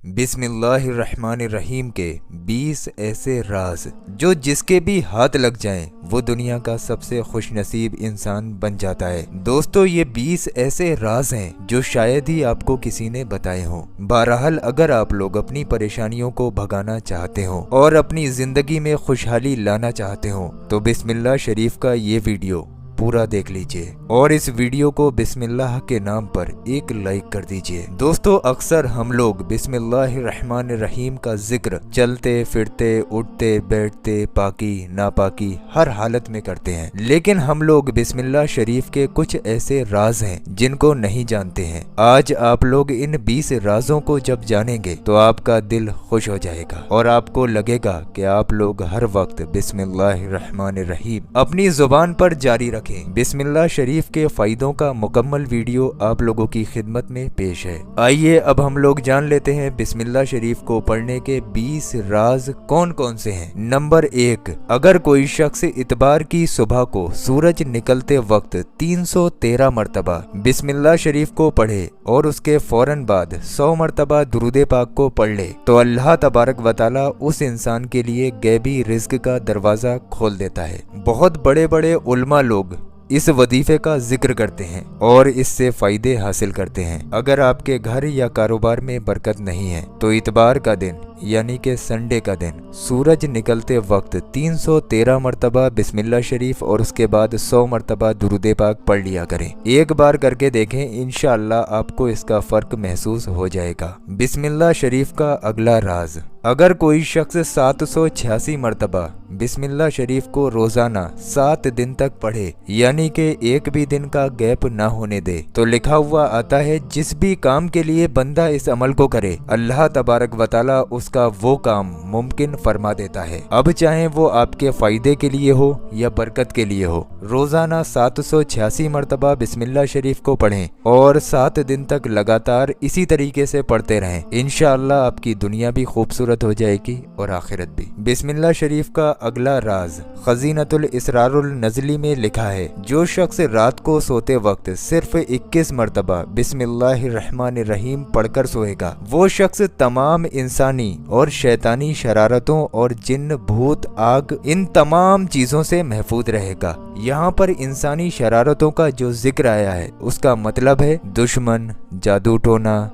बिस्मिल्लाहिर्रहमानिर्रहीम के 20 ऐसे राज जो जिसके भी हाथ लग जाएं वो दुनिया का सबसे खुशनसीब इंसान बन जाता है। दोस्तों, ये 20 ऐसे राज हैं जो शायद ही आपको किसी ने बताए हों। बहरहाल, अगर आप लोग अपनी परेशानियों को भगाना चाहते हो और अपनी जिंदगी में खुशहाली लाना चाहते हो तो बिस्मिल्लाह शरीफ का ये वीडियो पूरा देख लीजिए और इस वीडियो को बिस्मिल्लाह के नाम पर एक लाइक कर दीजिए। दोस्तों, अक्सर हम लोग बिस्मिल्लाहिर्रहमानिर्रहीम का जिक्र चलते फिरते उठते बैठते पाकी नापाकी हर हालत में करते हैं, लेकिन हम लोग बिस्मिल्लाह शरीफ के कुछ ऐसे राज हैं जिनको नहीं जानते हैं। आज आप लोग इन 20 राजों को जब जानेंगे तो आपका दिल खुश हो जाएगा और आपको लगेगा कि आप लोग हर वक्त बिस्मिल्लाहिर्रहमानिर्रहीम अपनी जुबान पर जारी रखें। बिस्मिल्लाह शरीफ के फायदों का मुकम्मल वीडियो आप लोगों की खिदमत में पेश है। आइए अब हम लोग जान लेते हैं बिस्मिल्लाह शरीफ को पढ़ने के 20 राज कौन कौन से हैं। नंबर 1, अगर कोई शख्स इतबार की सुबह को सूरज निकलते वक्त 313 मरतबा बिस्मिल्लाह शरीफ को पढ़े और उसके फौरन बाद 100 मरतबा दुरूद पाक को पढ़ ले तो अल्लाह तबारक व तआला उस इंसान के लिए गैबी रिज्क का दरवाजा खोल देता है। बहुत बड़े बड़े उलमा लोग इस वजीफे का जिक्र करते हैं और इससे फायदे हासिल करते हैं। अगर आपके घर या कारोबार में बरकत नहीं है तो इतबार का दिन यानी कि संडे का दिन सूरज निकलते वक्त 313 मरतबा बिस्मिल्लाह शरीफ और उसके बाद 100 मरतबा दुरूद पाक पढ़ लिया करें। एक बार करके देखें, इंशाअल्लाह आपको इसका फर्क महसूस हो जाएगा। बिस्मिल्लाह शरीफ का अगला राज, अगर कोई शख्स 786 मरतबा बिस्मिल्लाह शरीफ को रोजाना 7 दिन तक पढ़े यानी कि एक भी दिन का गैप ना होने दे तो लिखा हुआ आता है जिस भी काम के लिए बंदा इस अमल को करे अल्लाह तबारक व तआला उसका वो काम मुमकिन फरमा देता है। अब चाहे वो आपके फायदे के लिए हो या बरकत के लिए हो, रोजाना 786 मरतबा बिस्मिल्लाह शरीफ को पढ़ें और 7 दिन तक लगातार इसी तरीके से पढ़ते रहें। इंशाअल्लाह आपकी दुनिया भी खूबसूरत हो जाएगी और आखिरत भी। बिस्मिल्लाह शरीफ का अगला राज खजीनतुल इसरारुल नजली में लिखा है, जो शख्स रात को सोते वक्त सिर्फ 21 मरतबा बिस्मिल्लाहिर्रहमानिर्रहीम पढ़कर सोएगा वो शख्स तमाम इंसानी और शैतानी शरारतों और जिन्न भूत आग इन तमाम चीजों से महफूज रहेगा। यहाँ पर इंसानी शरारतों का जो जिक्र आया है उसका मतलब है दुश्मन, जादू टोना,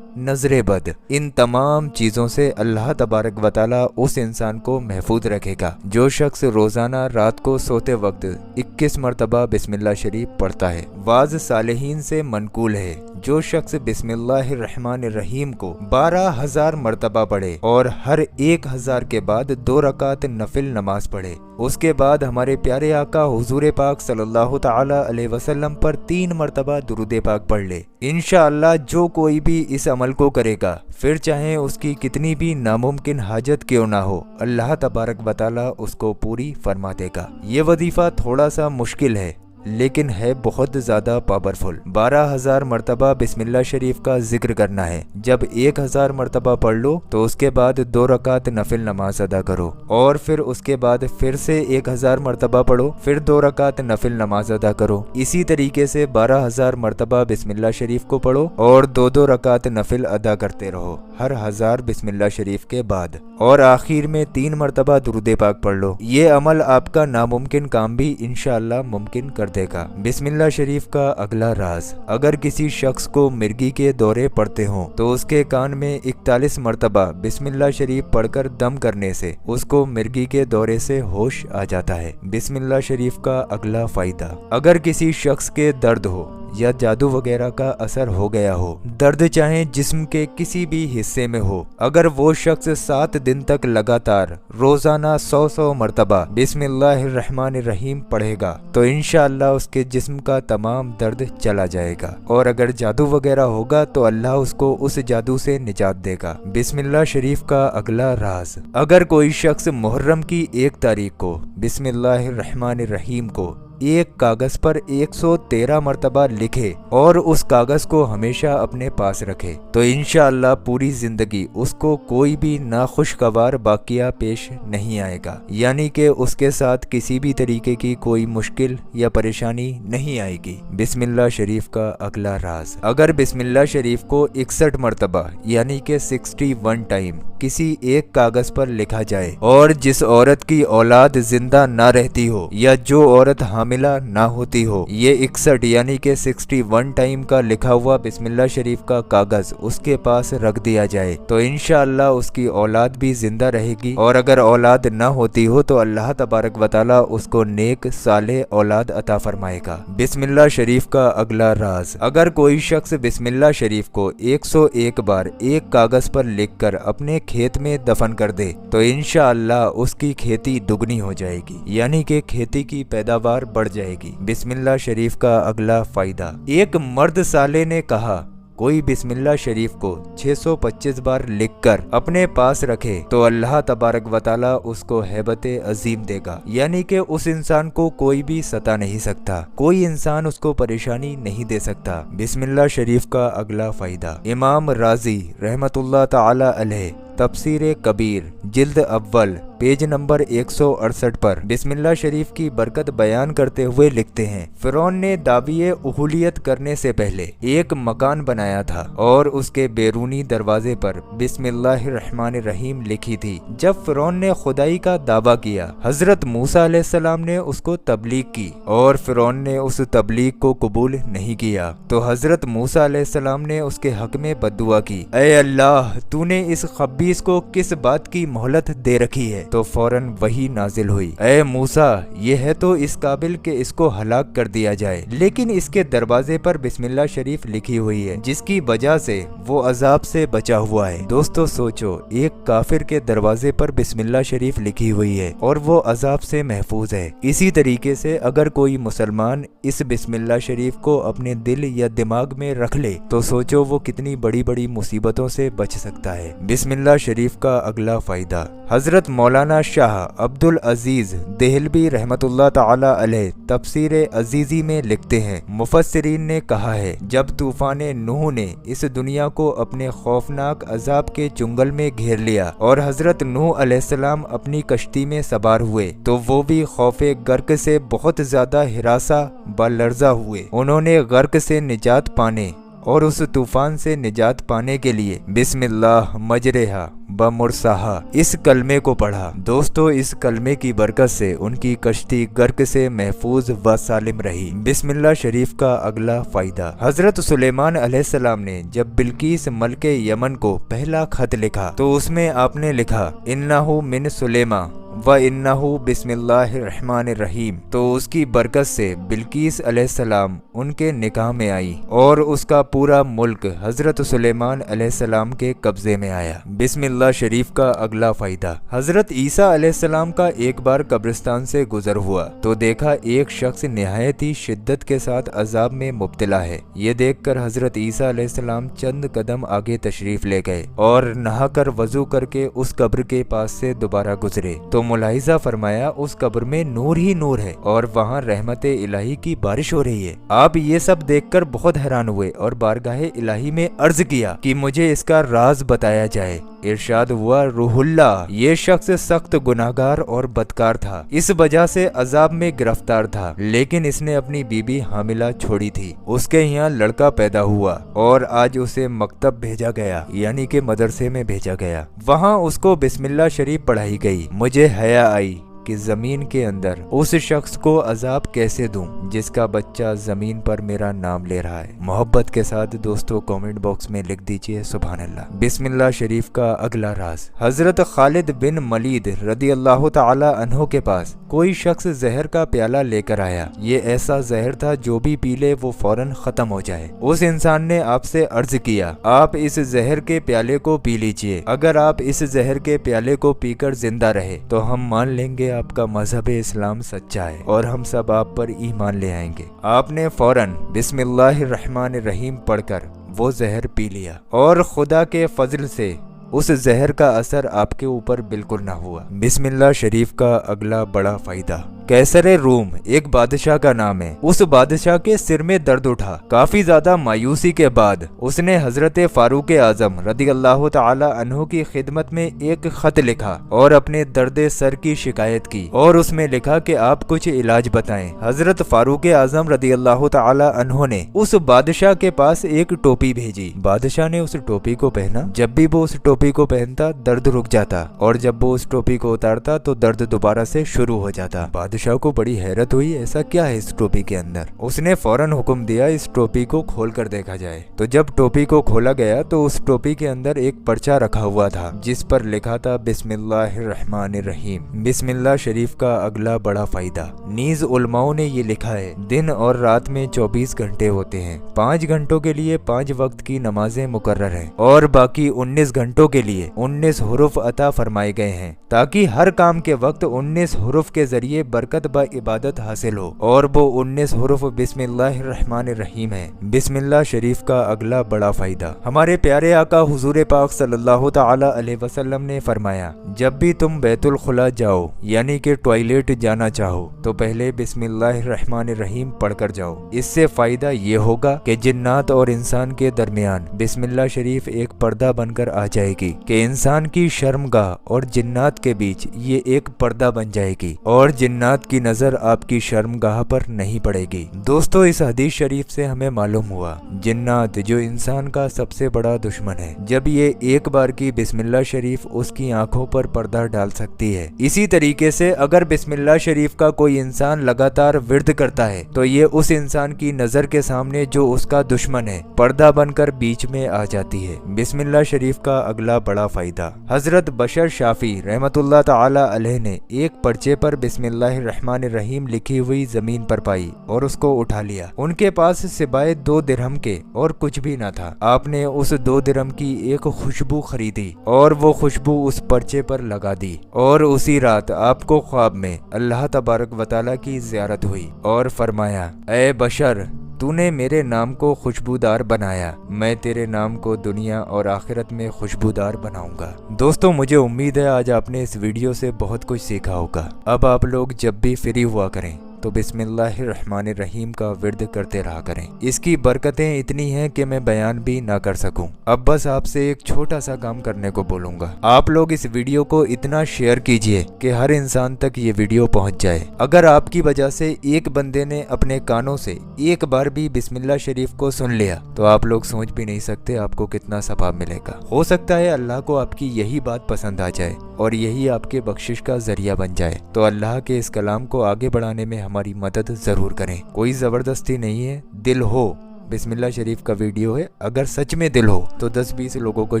नजरे बद, इन तमाम चीजों से अल्लाह तबारक व तआला उस इंसान को महफूज रखेगा जो शख्स रोजाना रात को सोते वक्त 21 मरतबा बिस्मिल्लाह शरीफ पढ़ता है। वाज सालेहीन से मनकूल है, जो शख्स बिस्मिल्लाहिर्रहमानिर्रहीम को 12,000 मरतबा पढ़े और हर 1,000 के बाद 2 रकात नफिल नमाज पढ़े, उसके बाद हमारे प्यारे आका हुजूर पाक सल्लल्लाहु ताला अलैहि वसल्लम पर 3 मरतबा दुरूद पाक पढ़ ले, इंशाअल्लाह जो कोई भी इस अमल को करेगा फिर चाहे उसकी कितनी भी नामुमकिन हाजत क्यों ना हो, अल्लाह तबारक व तआला उसको पूरी फरमा देगा। ये वजीफा थोड़ा सा मुश्किल है लेकिन है बहुत ज्यादा पावरफुल। 12,000 मरतबा बिस्मिल्लाह शरीफ का जिक्र करना है। जब 1,000 मरतबा पढ़ लो तो उसके बाद 2 रकात नफिल नमाज अदा करो और फिर उसके बाद फिर से 1,000 मरतबा पढ़ो, फिर 2 रकात नफिल नमाज अदा करो। इसी तरीके से 12,000 मरतबा बिस्मिल्लाह शरीफ को पढ़ो और 2-2 रकात नफिल अदा करते रहो हर 1000 बिस्मिल्लाह शरीफ के बाद, और आखिर में 3 मरतबा दुरूद पाक पढ़ लो। ये अमल आपका नामुमकिन काम भी इंशाअल्लाह मुमकिन कर देगा। बिस्मिल्लाह शरीफ का अगला राज, अगर किसी शख्स को मिर्गी के दौरे पड़ते हों तो उसके कान में 41 मरतबा बिस्मिल्लाह शरीफ पढ़कर दम करने से उसको मिर्गी के दौरे से होश आ जाता है। बिस्मिल्लाह शरीफ का अगला फायदा, अगर किसी शख्स के दर्द हो या जादू वगैरह का असर हो गया हो, दर्द चाहे जिस्म के किसी भी हिस्से में हो, अगर वो शख्स 7 दिन तक लगातार रोजाना 100 मरतबा बिस्मिल्लाहिर्रहमानिर्रहीम पढ़ेगा तो इंशाअल्लाह उसके जिस्म का तमाम दर्द चला जाएगा और अगर जादू वगैरह होगा तो अल्लाह उसको उस जादू से निजात देगा। बिस्मिल्लाह शरीफ का अगला राज, अगर कोई शख्स मुहर्रम की 1 तारीख को बिस्मिल्लाहिर्रहमानिर्रहीम को एक कागज पर 113 मरतबा लिखे और उस कागज को हमेशा अपने पास रखे तो इंशाअल्लाह पूरी जिंदगी उसको कोई भी नाखुशगवार वाकया पेश नहीं आएगा, यानी कि उसके साथ किसी भी तरीके की कोई मुश्किल या परेशानी नहीं आएगी। बिस्मिल्लाह शरीफ का अगला राज, अगर बिस्मिल्लाह शरीफ को 61 मरतबा यानी कि 61 टाइम किसी एक कागज पर लिखा जाए और जिस औरत की औलाद जिंदा ना रहती हो या जो औरत हामिला ना होती हो, ये 61 यानी कि 61 टाइम का लिखा हुआ बिस्मिल्लाह शरीफ का कागज उसके पास रख दिया जाए तो इंशाअल्लाह उसकी औलाद भी जिंदा रहेगी, और अगर औलाद ना होती हो तो अल्लाह तबारक व तआला उसको नेक साले औलाद अता फरमाएगा। बिस्मिल्लाह शरीफ का अगला राज, अगर कोई शख्स बिस्मिल्लाह शरीफ को 101 बार एक कागज पर लिखकर अपने खेत में दफन कर दे तो इंशाअल्लाह उसकी खेती दुगनी हो जाएगी, यानी कि खेती की पैदावार बढ़ जाएगी। बिस्मिल्लाह शरीफ का अगला फायदा, एक मर्द साले ने कहा कोई बिस्मिल्लाह शरीफ को 625 बार लिखकर अपने पास रखे तो अल्लाह तबारक व तआला उसको हैबते अजीम देगा, यानी कि उस इंसान को कोई भी सता नहीं सकता, कोई इंसान उसको परेशानी नहीं दे सकता। बिस्मिल्लाह शरीफ का अगला फायदा, इमाम राजी रहमतुल्लाह ताला अलैह तफसीर कबीर जिल्द अव्वल पेज नंबर 168 पर बिस्मिल्लाह शरीफ की बरकत बयान करते हुए लिखते हैं, फिरौन ने दाविए उहुलियत करने से पहले एक मकान बनाया था और उसके बैरूनी दरवाजे पर बिस्मिल्लाहिर्रहमानिर्रहीम लिखी थी। जब फिरौन ने खुदाई का दावा किया, हजरत मूसा अलैहिस्सलाम ने उसको तबलीग की और फिरौन ने उस तबलीग को कबूल नहीं किया तो हजरत मूसा अलैहिस्सलाम ने उसके हक में बद्दुआ की, ऐ अल्लाह तूने इस खब्बीस को किस बात की मोहलत दे रखी है। तो फौरन वही नाजिल हुई, ऐ मूसा ये है तो इस काबिल के इसको हलाक कर दिया जाए, लेकिन इसके दरवाजे पर बिस्मिल्लाह शरीफ लिखी हुई है जिसकी वजह से वो अजाब से बचा हुआ है। दोस्तों सोचो, एक काफिर के दरवाजे पर बिस्मिल्लाह शरीफ लिखी हुई है और वो अजाब से महफूज है। इसी तरीके से अगर कोई मुसलमान इस बिस्मिल्लाह शरीफ को अपने दिल या दिमाग में रख ले तो सोचो वो कितनी बड़ी बड़ी मुसीबतों से बच सकता है। बिस्मिल्लाह शरीफ का अगला फायदा, हजरत मौलाना शाह अब्दुल अजीज देहलवी रहमतुल्लाह ताला अलैह तफसीर अजीजी में लिखते हैं, मुफस्सिरीन ने कहा है जब तूफान नूह ने इस दुनिया को अपने खौफनाक अजाब के चुंगल में घेर लिया और हजरत नूह अलैहिस्सलाम अपनी कश्ती में सवार हुए तो वो भी खौफे गर्क से बहुत ज्यादा हिरासा बलर्जा हुए। उन्होंने गर्क से निजात पाने और उस तूफान से निजात पाने के लिए बिस्मिल्लाह मजरेहा बमुरसाहा इस कलमे को पढ़ा। दोस्तों इस कलमे की बरकत से उनकी कश्ती गर्क से महफूज व सालिम रही। बिस्मिल्लाह शरीफ का अगला फायदा, हजरत सुलेमान अलैहिस्सलाम ने जब बिल्किस मलके यमन को पहला खत लिखा तो उसमें आपने लिखा, इन्नहु मिन सुलेमा व इन्नहु बिस्मिल्लाहिर्रहमानिर्रहीम। तो उसकी बरकत से बिल्किस अलैहिस्सलाम उनके निकाह में आई और उसका पूरा मुल्क हजरत सुलेमान अलैहिस्सलाम के कब्जे में आया। बिस्मिल्लाह शरीफ का अगला फायदा, हजरत ईसा अलैहिस्सलाम का एक बार कब्रिस्तान से गुजर हुआ तो देखा एक शख्स निहायत ही शिद्दत के साथ अजाब में मुब्तला है। ये देखकर हजरत ईसा अलैहिस्सलाम चंद कदम आगे तशरीफ ले गए और नहाकर वजू करके उस कब्र के पास से दोबारा गुजरे तो मुलाहिजा फरमाया उस कब्र में नूर ही नूर है और वहाँ रहमत इलाही की बारिश हो रही है। आप ये सब देखकर बहुत हैरान हुए और बारगाह इलाही में अर्ज किया कि मुझे इसका राज बताया जाए। इरशाद हुआ, रूहुल्लाह ये शख्स सख्त गुनाहगार और बदकार था, इस वजह से अजाब में गिरफ्तार था, लेकिन इसने अपनी बीबी हामिला छोड़ी थी। उसके यहाँ लड़का पैदा हुआ और आज उसे मकतब भेजा गया यानी कि मदरसे में भेजा गया। वहाँ उसको बिस्मिल्लाह शरीफ पढ़ाई गई। मुझे हया आई कि जमीन के अंदर उस शख्स को अजाब कैसे दूं जिसका बच्चा जमीन पर मेरा नाम ले रहा है। मोहब्बत के साथ दोस्तों कमेंट बॉक्स में लिख दीजिए सुभान अल्लाह। बिस्मिल्लाह शरीफ का अगला राज, हजरत खालिद बिन मलीद रदी अल्लाह ताला अन्हो के पास कोई शख्स जहर का प्याला लेकर आया। ये ऐसा जहर था जो भी पी ले वो फौरन खत्म हो जाए। उस इंसान ने आपसे अर्ज किया, आप इस जहर के प्याले को पी लीजिए, अगर आप इस जहर के प्याले को पीकर जिंदा रहे तो हम मान लेंगे आपका मजहब इस्लाम सच्चा है और हम सब आप पर ईमान ले आएंगे। आपने फौरन बिस्मिल्लाहिर्रहमानिर्रहीम पढ़कर वो जहर पी लिया और खुदा के फजल से उस जहर का असर आपके ऊपर बिल्कुल ना हुआ। बिस्मिल्लाह शरीफ का अगला बड़ा फायदा, कैसर रूम एक बादशाह का नाम है। उस बादशाह के सिर में दर्द उठा। काफी ज्यादा मायूसी के बाद उसने हजरत फारूक आजम रदी अल्लाह ताला अन्हु की खिदमत में एक खत लिखा और अपने दर्द सर की शिकायत की और उसमें लिखा कि आप कुछ इलाज बताएं। हजरत फारूक आजम रदी अल्लाह ताला अन्हु ने उस बादशाह के पास एक टोपी भेजी। बादशाह ने उस टोपी को पहना। जब भी वो उस टोपी को पहनता दर्द रुक जाता और जब वो उस टोपी को उतारता तो दर्द दोबारा से शुरू हो जाता। बादशाह को बड़ी हैरत हुई, ऐसा क्या है इस टोपी के अंदर। उसने फौरन हुक्म दिया इस टोपी को खोल कर देखा जाए। तो जब टोपी को खोला गया तो उस टोपी के अंदर एक पर्चा रखा हुआ था जिस पर लिखा था बिस्मिल्लाहिर्रहमानिर्रहीम, बिस्मिल्लाह शरीफ का अगला बड़ा फायदा। नीज उलमाओं ने ये लिखा है दिन और रात में 24 घंटे होते हैं। 5 घंटों के लिए 5 वक्त की नमाजें मुकर्रर हैं और बाकी 19 घंटों के लिए 19 हुरूफ अता फरमाए गए हैं ताकि हर काम के वक्त 19 हुरूफ के जरिए बरकत ब इबादत हासिल हो और वो 19 हुरूफ बिस्मिल्लाहिर्रहमानिर्रहीम है। बिस्मिल्लाह शरीफ का अगला बड़ा फायदा। हमारे प्यारे आका हुजूर पाक सल्लल्लाहु ताला अलैहि वसल्लम ने फरमाया जब भी तुम बैतुल खुला जाओ यानी कि टॉयलेट जाना चाहो तो पहले बिस्मिल्लाहिर्रहमानिर्रहीम पढ़कर जाओ। इससे फायदा ये होगा कि जिन्नात और इंसान के दरमियान बिस्मिल्लाह शरीफ एक पर्दा बनकर आ जाएगी कि इंसान की शर्मगाह और जिन्नात के बीच ये एक पर्दा बन जाएगी और जिन्नात की नजर आपकी शर्मगाह पर नहीं पड़ेगी। दोस्तों इस हदीस शरीफ से हमें मालूम हुआ जिन्नात जो इंसान का सबसे बड़ा दुश्मन है, जब ये एक बार की बिस्मिल्लाह शरीफ उसकी आंखों पर पर्दा डाल सकती है। इसी तरीके से अगर बिस्मिल्लाह शरीफ का कोई इंसान लगातार विर्द करता है तो ये उस इंसान की नजर के सामने जो उसका दुश्मन है पर्दा बनकर बीच में आ जाती है। बिस्मिल्लाह शरीफ का अगला बड़ा फायदा। हजरत बशर शाफी रहमतुल्लाह ताला अलैह ने एक पर्चे पर बिस्मिल्लाहिर्रहमानिर्रहीम लिखी हुई जमीन पर पाई और उसको उठा लिया। उनके पास सिवाय 2 दिरहम के और कुछ भी न था। आपने उस 2 दिरहम की एक खुशबू खरीदी और वो खुशबू उस पर्चे पर लगा दी और उसी रात आपको ख्वाब में अल्लाह तबारक व तआला की ज़ियारत हुई और फरमाया ऐ बशर तूने मेरे नाम को खुशबूदार बनाया, मैं तेरे नाम को दुनिया और आखिरत में खुशबूदार बनाऊंगा। दोस्तों मुझे उम्मीद है आज आपने इस वीडियो से बहुत कुछ सीखा होगा। अब आप लोग जब भी फ्री हुआ करें तो बिस्मिल्लाहिर्रहमानिर्रहीम का विर्द करते रहा करें। इसकी बरकतें इतनी हैं कि मैं बयान भी ना कर सकूं। अब बस आपसे एक छोटा सा काम करने को बोलूंगा। आप लोग इस वीडियो को इतना शेयर कीजिए कि हर इंसान तक ये वीडियो पहुंच जाए। अगर आपकी वजह से एक बंदे ने अपने कानों से एक बार भी बिस्मिल्लाह शरीफ को सुन लिया तो आप लोग सोच भी नहीं सकते आपको कितना सवाब मिलेगा। हो सकता है अल्लाह को आपकी यही बात पसंद आ जाए और यही आपके बख्शिश का जरिया बन जाए। तो अल्लाह के इस कलाम को आगे बढ़ाने में हमारी मदद जरूर करें। कोई जबरदस्ती नहीं है, दिल हो बिस्मिल्लाह शरीफ का वीडियो है, अगर सच में दिल हो तो 10-20 लोगों को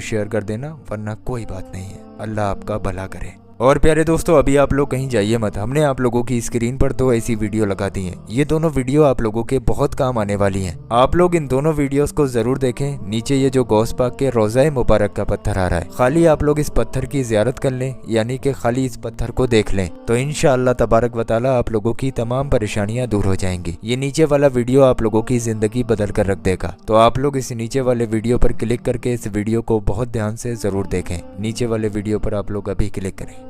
शेयर कर देना, वरना कोई बात नहीं है। अल्लाह आपका भला करे। और प्यारे दोस्तों अभी आप लोग कहीं जाइए मत, हमने आप लोगों की स्क्रीन पर 2 ऐसी वीडियो लगा दी हैं। ये दोनों वीडियो आप लोगों के बहुत काम आने वाली हैं। आप लोग इन दोनों वीडियोस को जरूर देखें। नीचे ये जो गौस पाक के रोज़ाए मुबारक का पत्थर आ रहा है, खाली आप लोग इस पत्थर की जियारत कर लें, यानी कि खाली इस पत्थर को देख लें तो इंशाअल्लाह तबारक व तआला आप लोगों की तमाम परेशानियां दूर हो जाएंगी। ये नीचे वाला वीडियो आप लोगों की जिंदगी बदल कर रख देगा। तो आप लोग इस नीचे वाले वीडियो पर क्लिक करके इस वीडियो को बहुत ध्यान से जरूर देखें। नीचे वाले वीडियो पर आप लोग अभी क्लिक करें।